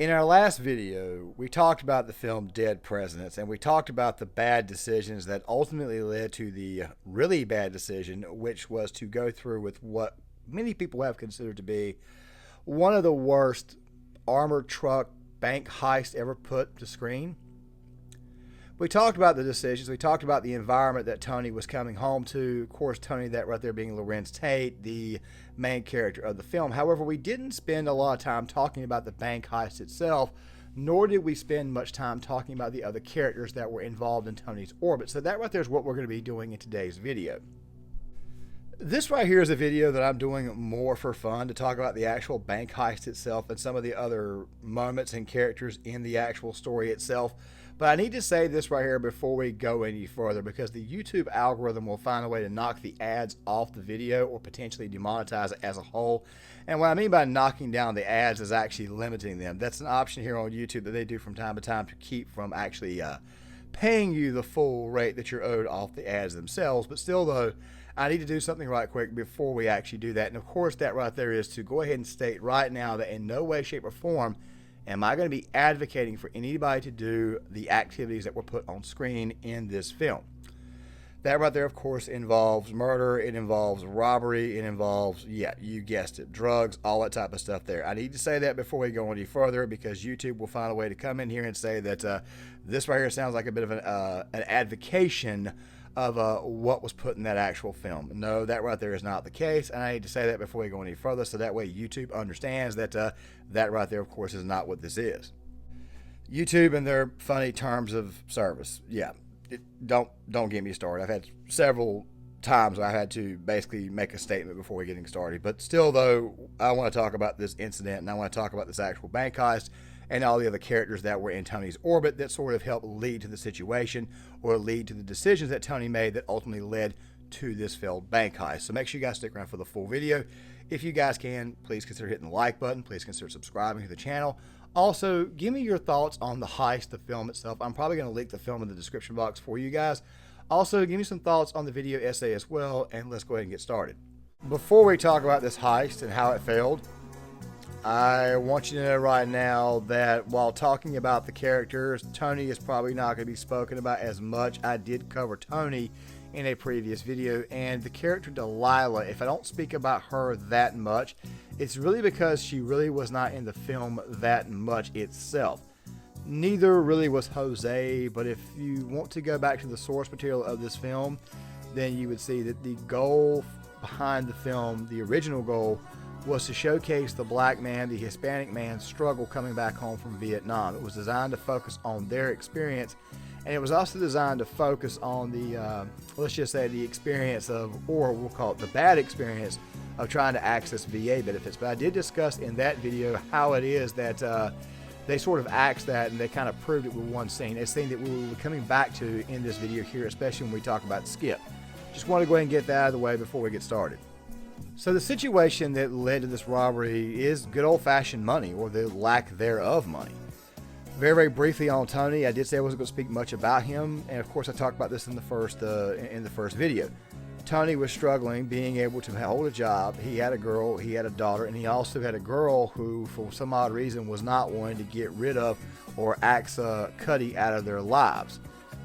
In our last video, we talked about the film Dead Presidents, and we talked about the bad decisions that ultimately led to the really bad decision, which was to go through with what many people have considered to be one of the worst armored truck bank heists ever put to screen. We talked about the decisions. We talked about the environment that Tony was coming home to. Of course, Tony, that right there being Lorenz Tate, the main character of the film. However, we didn't spend a lot of time talking about the bank heist itself, nor did we spend much time talking about the other characters that were involved in Tony's orbit. So that right there is what we're going to be doing in today's video. This right here is a video that I'm doing more for fun, to talk about the actual bank heist itself and some of the other moments and characters in the actual story itself. But I need to say this right here before we go any further, because the YouTube algorithm will find a way to knock the ads off the video or potentially demonetize it as a whole. And what I mean by knocking down the ads is actually limiting them. That's an option here on YouTube that they do from time to time to keep from actually paying you the full rate that you're owed off the ads themselves. But still, though, I need to do something right quick before we actually do that. And of course, that right there is to go ahead and state right now that in no way, shape, or form am I going to be advocating for anybody to do the activities that were put on screen in this film. That right there, of course, involves murder, it involves robbery, it involves, yeah, you guessed it, drugs, all that type of stuff there. I need to say that before we go any further, because YouTube will find a way to come in here and say that this right here sounds like a bit of an advocation of what was put in that actual film. No, that right there is not the case, and I need to say that before we go any further, so that way YouTube understands that that right there, of course, is not what this is. YouTube and their funny terms of service, yeah, don't get me started. I've had several times where I had to basically make a statement before we getting started, but still, though, I want to talk about this incident, and I want to talk about this actual bank heist and all the other characters that were in Tony's orbit that sort of helped lead to the situation or lead to the decisions that Tony made that ultimately led to this failed bank heist. So make sure you guys stick around for the full video. If you guys can, please consider hitting the like button. Please consider subscribing to the channel. Also, give me your thoughts on the heist, the film itself. I'm probably going to link the film in the description box for you guys. Also, give me some thoughts on the video essay as well, and let's go ahead and get started. Before we talk about this heist and how it failed, I want you to know right now that while talking about the characters, Tony is probably not going to be spoken about as much. I did cover Tony in a previous video, and the character Delilah, if I don't speak about her that much, it's really because she really was not in the film that much itself. Neither really was Jose, but if you want to go back to the source material of this film, then you would see that the goal behind the film, the original goal, was to showcase the black man, the Hispanic man's struggle coming back home from Vietnam. It was designed to focus on their experience, and it was also designed to focus on the, let's just say, the experience of, or we'll call it the bad experience of trying to access VA benefits. But I did discuss in that video how it is that they sort of axed that, and they kind of proved it with one scene, a scene that we will be coming back to in this video here, especially when we talk about Skip. Just want to go ahead and get that out of the way before we get started. So the situation that led to this robbery is good old-fashioned money, or the lack thereof money. Very, very briefly on Tony, I did say I wasn't going to speak much about him, and of course I talked about this in the first video. Tony was struggling being able to hold a job. He had a girl, he had a daughter, and he also had a girl who, for some odd reason, was not wanting to get rid of or axe Cuddy out of their lives.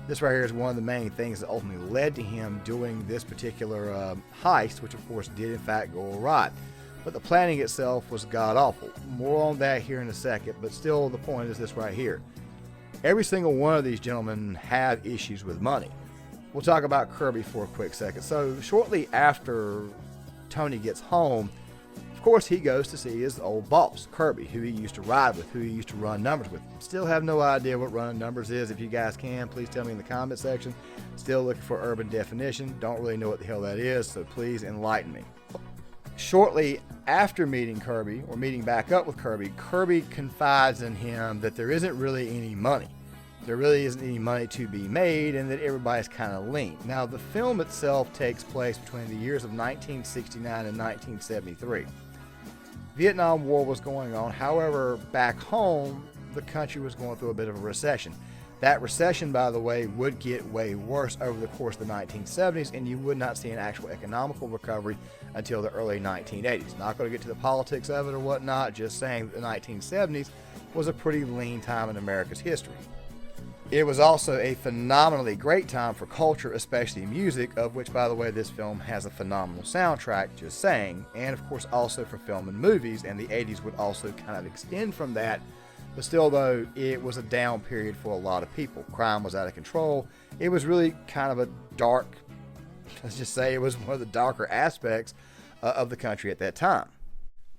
This right here is one of the main things that ultimately led to him doing this particular heist, which of course did in fact go awry. But the planning itself was god-awful. More on that here in a second, but still the point is this right here. Every single one of these gentlemen have issues with money. We'll talk about Kirby for a quick second. So shortly after Tony gets home, of course, he goes to see his old boss, Kirby, who he used to ride with, who he used to run numbers with. Still have no idea what running numbers is. If you guys can, please tell me in the comment section. Still looking for urban definition. Don't really know what the hell that is, so please enlighten me. Shortly after meeting Kirby, or meeting back up with Kirby, Kirby confides in him that there isn't really any money. There really isn't any money to be made, and that everybody's kind of lean. Now, the film itself takes place between the years of 1969 and 1973. Vietnam War was going on. However, back home, the country was going through a bit of a recession. That recession, by the way, would get way worse over the course of the 1970s, and you would not see an actual economical recovery until the early 1980s. Not going to get to the politics of it or whatnot, just saying that the 1970s was a pretty lean time in America's history. It was also a phenomenally great time for culture, especially music, of which, by the way, this film has a phenomenal soundtrack, just saying, and of course also for film and movies, and the 80s would also kind of extend from that. But still, though, it was a down period for a lot of people. Crime was out of control. It was really kind of a dark, let's just say it was one of the darker aspects of the country at that time.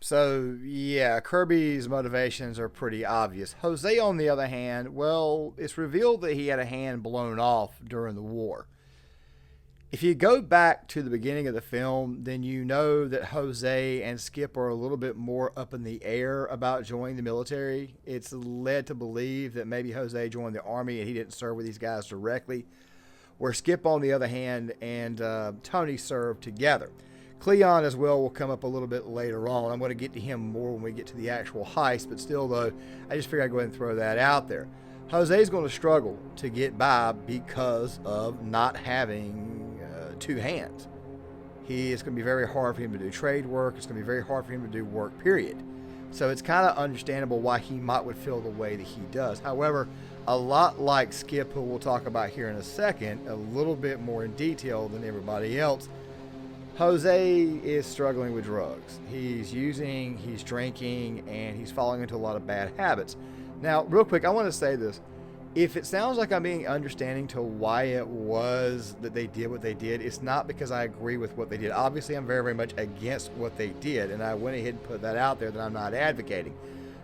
So, yeah, Kirby's motivations are pretty obvious. Jose, on the other hand, well, it's revealed that he had a hand blown off during the war. If you go back to the beginning of the film, then you know that Jose and Skip are a little bit more up in the air about joining the military. It's led to believe that maybe Jose joined the army and he didn't serve with these guys directly, where Skip, on the other hand, and Tony served together. Cleon as well will come up a little bit later on. I'm going to get to him more when we get to the actual heist, but still, though, I just figured I'd go ahead and throw that out there. Jose's going to struggle to get by because of not having two hands. It's going to be very hard for him to do trade work. It's going to be very hard for him to do work, period. So it's kind of understandable why he would feel the way that he does. However, a lot like Skip, who we'll talk about here in a second, a little bit more in detail than everybody else, Jose is struggling with drugs. He's using, he's drinking, and he's falling into a lot of bad habits. Now, real quick, I want to say this. If it sounds like I'm being understanding to why it was that they did what they did, it's not because I agree with what they did. Obviously, I'm very, very much against what they did, and I went ahead and put that out there that I'm not advocating.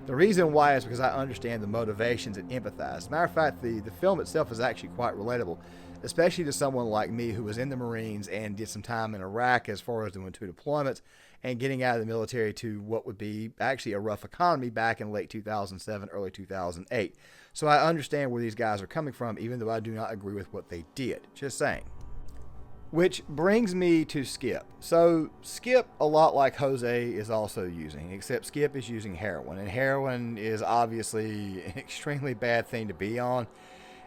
The reason why is because I understand the motivations and empathize. As a matter of fact, the film itself is actually quite relatable, especially to someone like me who was in the Marines and did some time in Iraq as far as doing 2 deployments and getting out of the military to what would be actually a rough economy back in late 2007, early 2008. So I understand where these guys are coming from, even though I do not agree with what they did. Just saying. Which brings me to Skip. So Skip, a lot like Jose, is also using, except Skip is using heroin. And heroin is obviously an extremely bad thing to be on.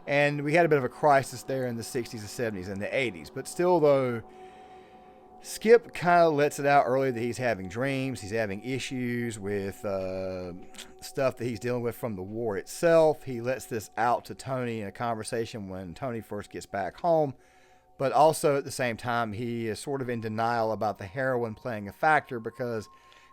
And we had a bit of a crisis there in the 60s, the 70s, and the 80s. But still, though, Skip kind of lets it out early that he's having dreams. He's having issues with stuff that he's dealing with from the war itself. He lets this out to Tony in a conversation when Tony first gets back home. But also at the same time, he is sort of in denial about the heroin playing a factor, because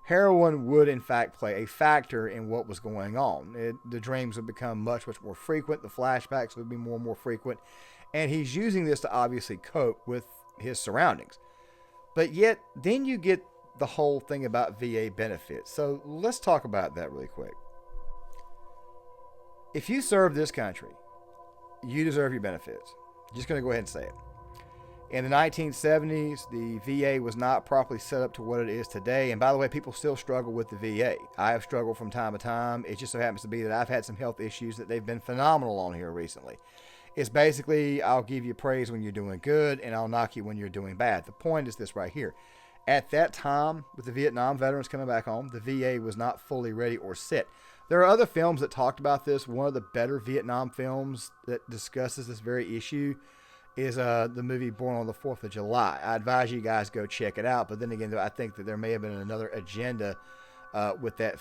heroin would in fact play a factor in what was going on. The dreams would become much, much more frequent. The flashbacks would be more and more frequent. And he's using this to obviously cope with his surroundings. But yet, then you get the whole thing about VA benefits. So let's talk about that really quick. If you serve this country, you deserve your benefits. I'm just going to go ahead and say it. In the 1970s, the VA was not properly set up to what it is today. And by the way, people still struggle with the VA. I have struggled from time to time. It just so happens to be that I've had some health issues that they've been phenomenal on here recently. It's basically, I'll give you praise when you're doing good, and I'll knock you when you're doing bad. The point is this right here. At that time, with the Vietnam veterans coming back home, the VA was not fully ready or set. There are other films that talked about this. One of the better Vietnam films that discusses this very issue is the movie Born on the 4th of July. I advise you guys go check it out. But then again, I think that there may have been another agenda with that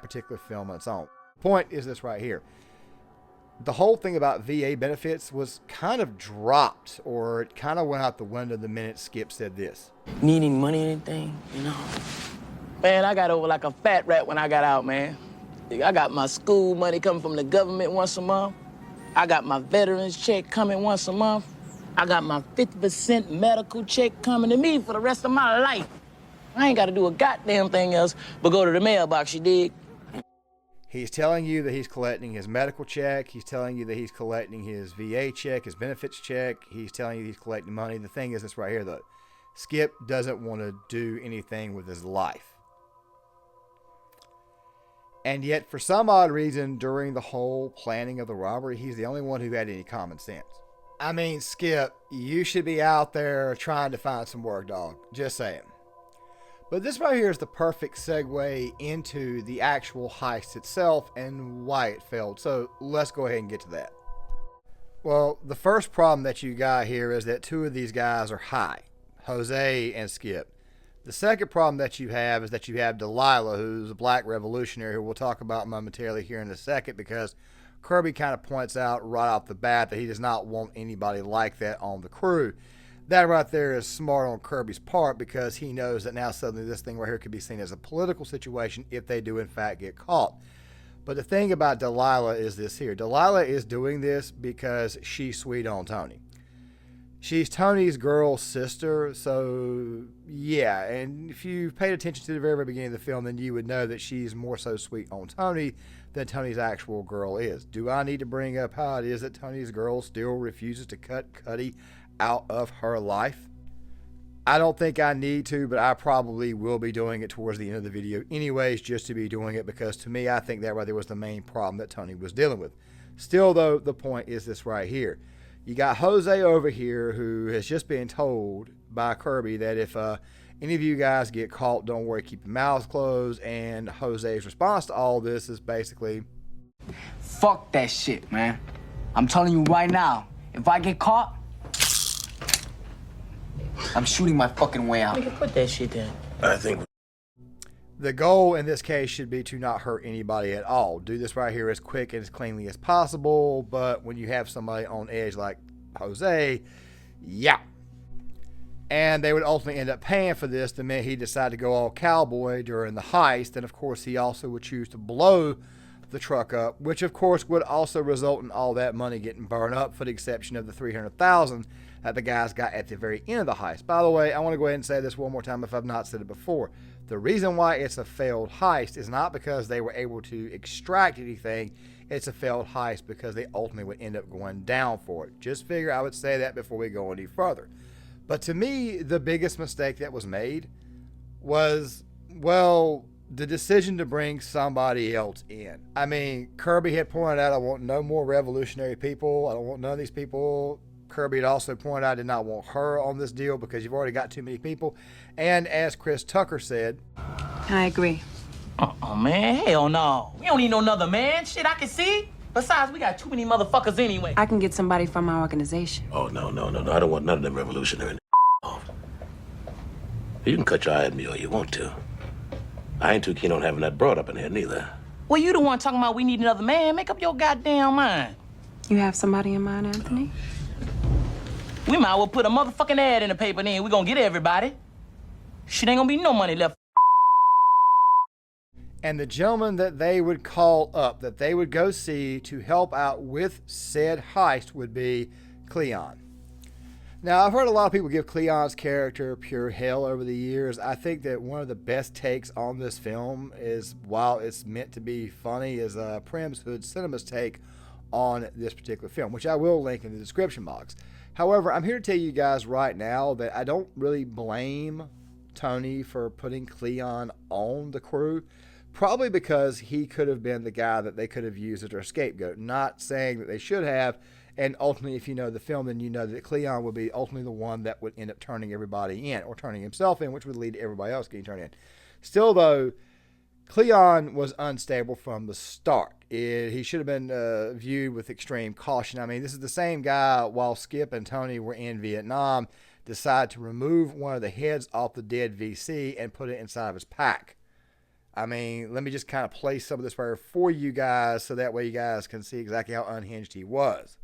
particular film on its own. Point is this right here. The whole thing about VA benefits was kind of dropped, or it kind of went out the window the minute Skip said this. Need any money or anything, you know? Man, I got over like a fat rat when I got out, man. I got my school money coming from the government once a month. I got my veterans check coming once a month. I got my 50% medical check coming to me for the rest of my life. I ain't got to do a goddamn thing else but go to the mailbox, you dig? He's telling you that he's collecting his medical check. He's telling you that he's collecting his VA check, his benefits check. He's telling you he's collecting money. The thing is this right here, though. Skip doesn't want to do anything with his life. And yet, for some odd reason, during the whole planning of the robbery, he's the only one who had any common sense. I mean, Skip, you should be out there trying to find some work, dog. Just saying. But this right here is the perfect segue into the actual heist itself and why it failed. So let's go ahead and get to that. Well, the first problem that you got here is that 2 of these guys are high, Jose and Skip. The second problem that you have is that you have Delilah, who's a black revolutionary, who we'll talk about momentarily here in a second, because Kirby kind of points out right off the bat that he does not want anybody like that on the crew. That right there is smart on Kirby's part, because he knows that now suddenly this thing right here could be seen as a political situation if they do in fact get caught. But the thing about Delilah is this here. Delilah is doing this because she's sweet on Tony. She's Tony's girl sister, so yeah, and if you paid attention to the very beginning of the film, then you would know that she's more so sweet on Tony than Tony's actual girl is. Do I need to bring up how it is that Tony's girl still refuses to cut Cuddy out of her life? I don't think I need to, but I probably will be doing it towards the end of the video anyways, just to be doing it, because to me, I think that right there was the main problem that Tony was dealing with. Still, though, the point is this right here. You got Jose over here who has just been told by Kirby that if any of you guys get caught, don't worry, keep your mouths closed. And Jose's response to all this is basically, fuck that shit, man. I'm telling you right now, if I get caught, I'm shooting my fucking way out. We can put that shit in. I think the goal in this case should be to not hurt anybody at all. Do this right here as quick and as cleanly as possible. But when you have somebody on edge like Jose, yeah. And they would ultimately end up paying for this the minute he decided to go all cowboy during the heist. And of course, he also would choose to blow the truck up, which of course would also result in all that money getting burned up, for the exception of the $300,000 that the guys got at the very end of the heist. By the way, I want to go ahead and say this one more time if I've not said it before. The reason why it's a failed heist is not because they were able to extract anything. It's a failed heist because they ultimately would end up going down for it. Just figure I would say that before we go any further. But to me, the biggest mistake that was made was, well, the decision to bring somebody else in. I mean, Kirby had pointed out, I want no more revolutionary people. I don't want none of these people. Kirby had also pointed out I did not want her on this deal because you've already got too many people. And as Chris Tucker said, I agree. Man, hell no. We don't need no another man. Shit, I can see. Besides, we got too many motherfuckers anyway. I can get somebody from our organization. Oh, no. I don't want none of them revolutionary You can cut your eye at me all you want to. I ain't too keen on having that broad up in here, neither. Well, you the one talking about we need another man. Make up your goddamn mind. You have somebody in mind, Anthony? We might as well put a motherfucking ad in the paper then. We gonna get everybody. Shit ain't gonna be no money left. And the gentleman that they would call up, that they would go see to help out with said heist, would be Cleon. Now, I've heard a lot of people give Cleon's character pure hell over the years. I think that one of the best takes on this film is, while it's meant to be funny, is Prim's Hood Cinema's take on this particular film, which I will link in the description box. However, I'm here to tell you guys right now that I don't really blame Tony for putting Cleon on the crew. Probably because he could have been the guy that they could have used as their scapegoat. Not saying that they should have. And ultimately, if you know the film, then you know that Cleon would be ultimately the one that would end up turning everybody in, or turning himself in, which would lead to everybody else getting turned in. Still, though, Cleon was unstable from the start. He should have been viewed with extreme caution. I mean, this is the same guy, while Skip and Tony were in Vietnam, decided to remove one of the heads off the dead VC and put it inside of his pack. I mean, let me just kind of play some of this right for you guys so that way you guys can see exactly how unhinged he was.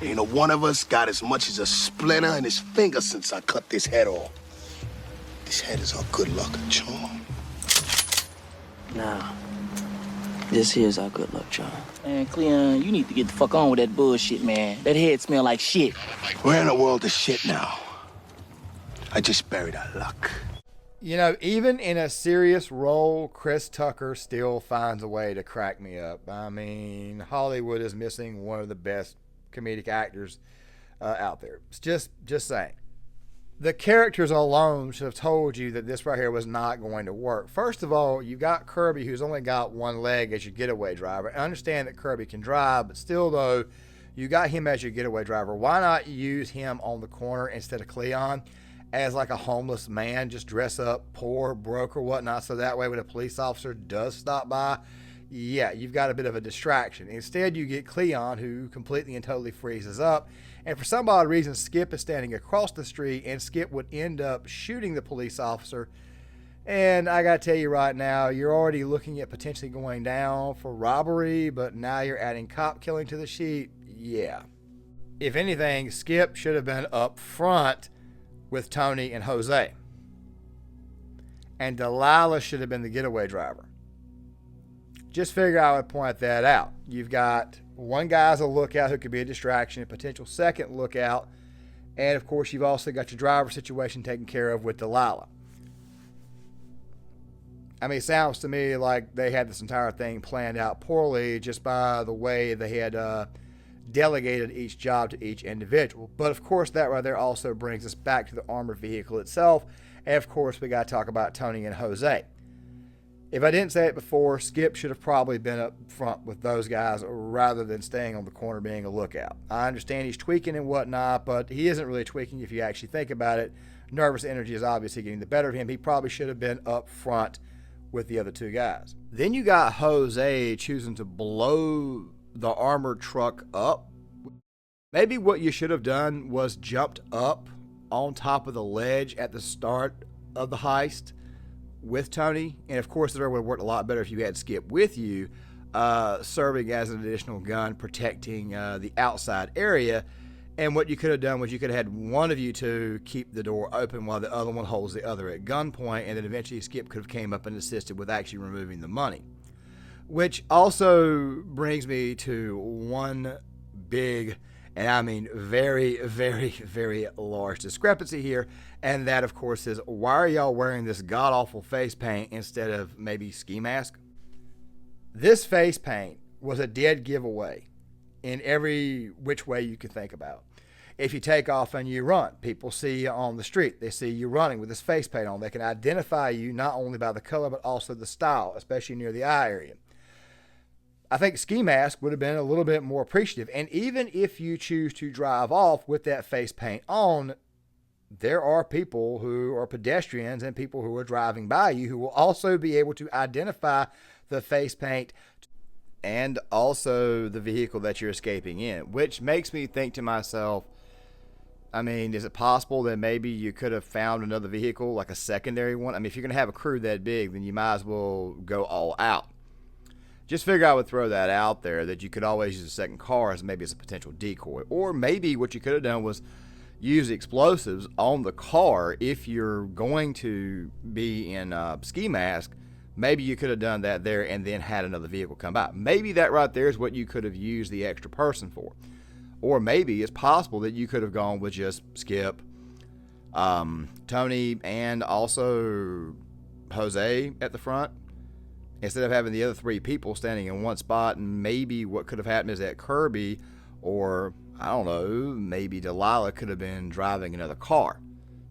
Ain't a one of us got as much as a splinter in his finger since I cut this head off. This head is our good luck charm. Nah. This here's our good luck charm. Man, Cleon, you need to get the fuck on with that bullshit, man. That head smell like shit. We're in a world of shit now. I just buried our luck. You know, even in a serious role, Chris Tucker still finds a way to crack me up. I mean, Hollywood is missing one of the best comedic actors out there. It's just saying. The characters alone should have told you that this right here was not going to work. First of all, you got Kirby, who's only got one leg as your getaway driver. I understand that Kirby can drive, but still, though, you got him as your getaway driver. Why not use him on the corner instead of Cleon as like a homeless man, just dress up poor, broke, or whatnot, so that way when a police officer does stop by, yeah, you've got a bit of a distraction. Instead, you get Cleon, who completely and totally freezes up, and for some odd reason, Skip is standing across the street, and Skip would end up shooting the police officer And I gotta tell you right now, you're already looking at potentially going down for robbery, but now you're adding cop killing to the sheet. Yeah. If anything, Skip should have been up front with Tony and Jose. And Delilah should have been the getaway driver. Just figure I would point that out. You've got one guy as a lookout who could be a distraction, a potential second lookout, and of course you've also got your driver situation taken care of with Delilah. I mean, it sounds to me like they had this entire thing planned out poorly just by the way they had delegated each job to each individual. But of course, that right there also brings us back to the armored vehicle itself. And of course, we got to talk about Tony and Jose. If I didn't say it before, Skip should have probably been up front with those guys rather than staying on the corner being a lookout. I understand he's tweaking and whatnot, but he isn't really tweaking if you actually think about it. Nervous energy is obviously getting the better of him. He probably should have been up front with the other two guys. Then you got Jose choosing to blow the armored truck up. Maybe what you should have done was jumped up on top of the ledge at the start of the heist with Tony. And of course, that would have worked a lot better if you had Skip with you, serving as an additional gun, protecting the outside area. And what you could have done was you could have had one of you two keep the door open while the other one holds the other at gunpoint, and then eventually Skip could have came up and assisted with actually removing the money. Which also brings me to one big, and I mean very, very, very large discrepancy here, and that of course is, why are y'all wearing this god-awful face paint instead of maybe ski mask? This face paint was a dead giveaway in every which way you could think about. If you take off and you run, people see you on the street. They see you running with this face paint on. They can identify you not only by the color, but also the style, especially near the eye area. I think ski mask would have been a little bit more appreciative. And even if you choose to drive off with that face paint on, there are people who are pedestrians and people who are driving by you who will also be able to identify the face paint and also the vehicle that you're escaping in, which makes me think to myself, I mean, is it possible that maybe you could have found another vehicle, like a secondary one? I mean, if you're going to have a crew that big, then you might as well go all out. Just figure I would throw that out there, that you could always use a second car as maybe as a potential decoy. Or maybe what you could have done was use explosives on the car if you're going to be in ski mask. Maybe you could have done that there and then had another vehicle come by. Maybe that right there is what you could have used the extra person for. Or maybe it's possible that you could have gone with just Skip, Tony, and also Jose at the front, instead of having the other three people standing in one spot. And maybe what could have happened is that Kirby, or I don't know, maybe Delilah could have been driving another car.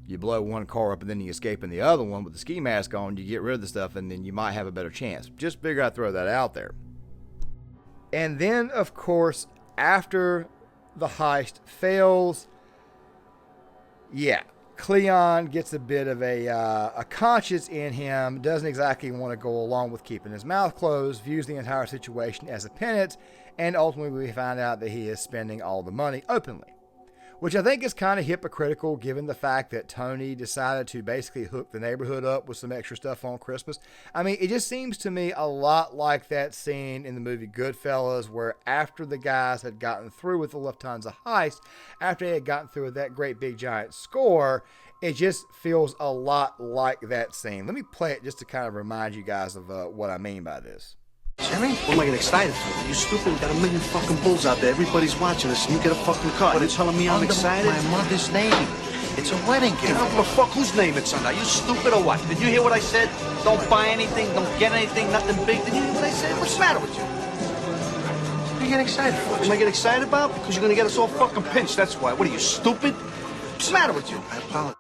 You blow one car up and then you escape in the other one with the ski mask on, you get rid of the stuff, and then you might have a better chance. Just figure I'd throw that out there. And then, of course, after the heist fails, Cleon gets a bit of a conscience in him, doesn't exactly want to go along with keeping his mouth closed, views the entire situation as a penance, and ultimately we find out that he is spending all the money openly. Which I think is kind of hypocritical given the fact that Tony decided to basically hook the neighborhood up with some extra stuff on Christmas. I mean, it just seems to me a lot like that scene in the movie Goodfellas, where after the guys had gotten through with the Lufthansa heist, after they had gotten through with that great big giant score, it just feels a lot like that scene. Let me play it just to kind of remind you guys of what I mean by this. Jerry? What am I getting excited for? You stupid? We got a million fucking bulls out there. Everybody's watching us, and you get a fucking car. You're telling me I'm excited? My mother's name. It's a wedding gift. I don't give a fuck whose name it's under. Are you stupid or what? Did you hear what I said? Don't buy anything, don't get anything, nothing big. Did you hear what I said? What's the matter with you? What are you getting excited for? What am I getting excited about? Because you're gonna get us all fucking pinched, that's why. What are you, stupid? What's the matter with you? I apologize.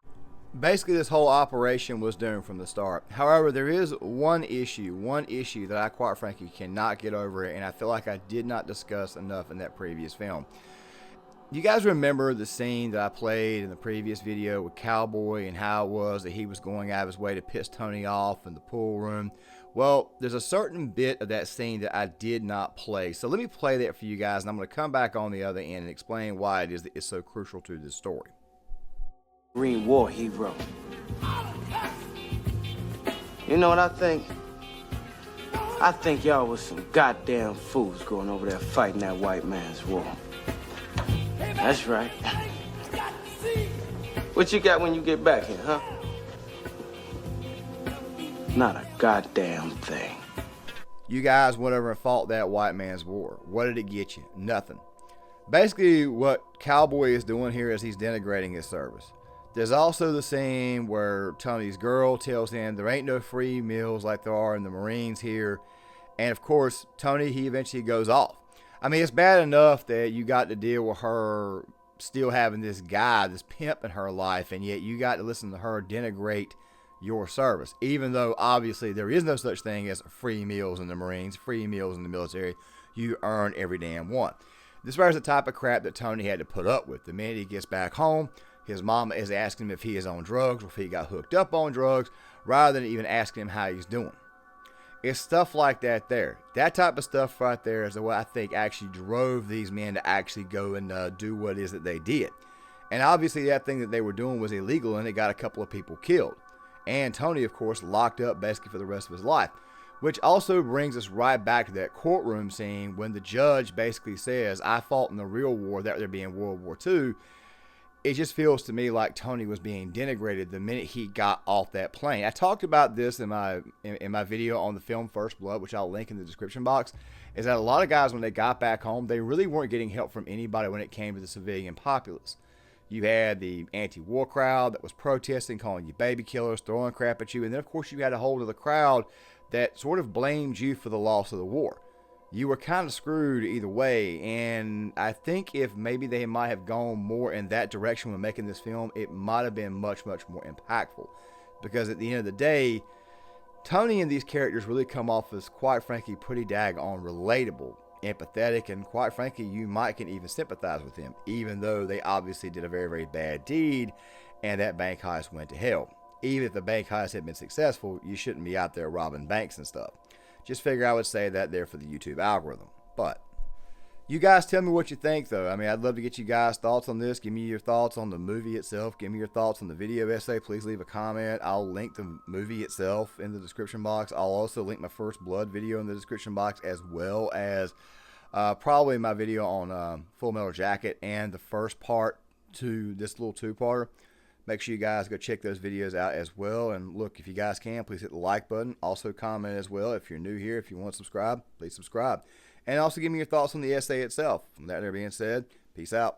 Basically, this whole operation was doomed from the start. However, there is one issue that I quite frankly cannot get over, and I feel like I did not discuss enough in that previous film. You guys remember the scene that I played in the previous video with Cowboy and how it was that he was going out of his way to piss Tony off in the pool room? Well, there's a certain bit of that scene that I did not play. So let me play that for you guys, and I'm going to come back on the other end and explain why it is that it's so crucial to this story. Green War hero. You know what I think? I think y'all was some goddamn fools going over there fighting that white man's war. That's right. What you got when you get back here, huh? Not a goddamn thing. You guys went over and fought that white man's war. What did it get you? Nothing. Basically, what Cowboy is doing here is he's denigrating his service. There's also the scene where Tony's girl tells him there ain't no free meals like there are in the Marines here. And of course, Tony, he eventually goes off. I mean, it's bad enough that you got to deal with her still having this guy, this pimp in her life, and yet you got to listen to her denigrate your service. Even though, obviously, there is no such thing as free meals in the Marines, free meals in the military. You earn every damn one. This was the type of crap that Tony had to put up with. The minute he gets back home, his mama is asking him if he is on drugs or if he got hooked up on drugs, rather than even asking him how he's doing. It's stuff like that there. That type of stuff right there is what I think actually drove these men to actually go and do what it is that they did. And obviously that thing that they were doing was illegal, and it got a couple of people killed. And Tony, of course, locked up basically for the rest of his life. Which also brings us right back to that courtroom scene when the judge basically says, I fought in the real war, that there being World War II. It just feels to me like Tony was being denigrated the minute he got off that plane. I talked about this in my video on the film First Blood, which I'll link in the description box, is that a lot of guys, when they got back home, they really weren't getting help from anybody when it came to the civilian populace. You had the anti-war crowd that was protesting, calling you baby killers, throwing crap at you, and then of course you had a hold of the crowd that sort of blamed you for the loss of the war. You were kind of screwed either way, and I think if maybe they might have gone more in that direction when making this film, it might have been much, much more impactful. Because at the end of the day, Tony and these characters really come off as, quite frankly, pretty daggone relatable, empathetic, and quite frankly, you might can even sympathize with them, even though they obviously did a very, very bad deed, and that bank heist went to hell. Even if the bank heist had been successful, you shouldn't be out there robbing banks and stuff. Just figure I would say that there for the YouTube algorithm. But you guys tell me what you think, though. I mean, I'd love to get you guys' thoughts on this. Give me your thoughts on the movie itself. Give me your thoughts on the video essay. Please leave a comment. I'll link the movie itself in the description box. I'll also link my First Blood video in the description box, as well as probably my video on Full Metal Jacket and the first part to this little two-parter. Make sure you guys go check those videos out as well. And look, if you guys can, please hit the like button. Also comment as well. If you're new here, if you want to subscribe, please subscribe. And also give me your thoughts on the essay itself. From that being said, peace out.